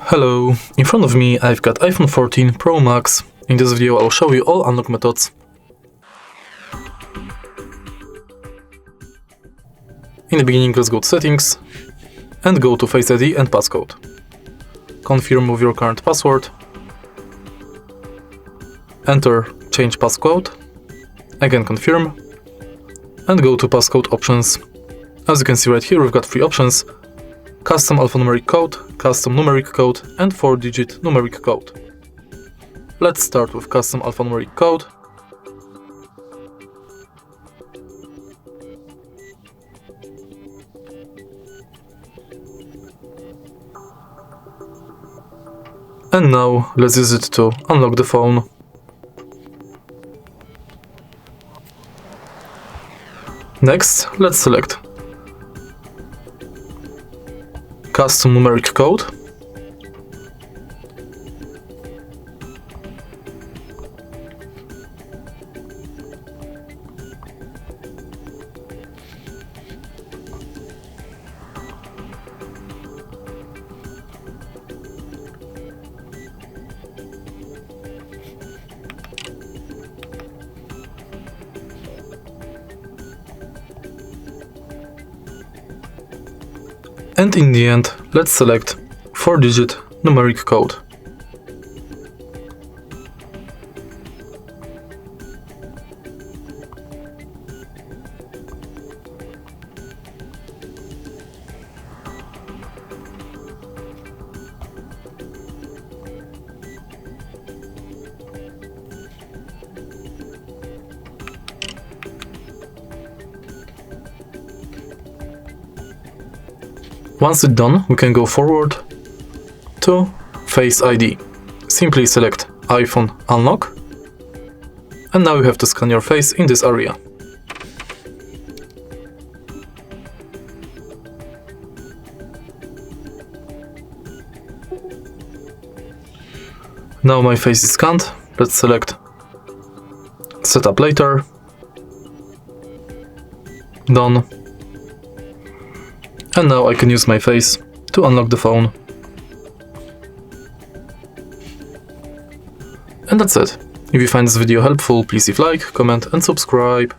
Hello, in front of me I've got iPhone 14 Pro Max. In this video I'll show you all unlock methods. In the beginning, let's go to settings and go to Face ID and passcode. Confirm with your current password. Enter change passcode. Again confirm. And go to passcode options. As you can see right here, we've got three options: custom alphanumeric code, custom numeric code, and 4-digit numeric code. Let's start with custom alphanumeric code. And now let's use it to unlock the phone. Next, let's select custom numeric code. And in the end, let's select 4-digit numeric code. Once it's done, we can go forward to Face ID. Simply select iPhone Unlock, and now you have to scan your face in this area. Now my face is scanned. Let's select Setup Later. Done. And now I can use my face to unlock the phone. And that's it. If you find this video helpful, please leave a like, comment and subscribe.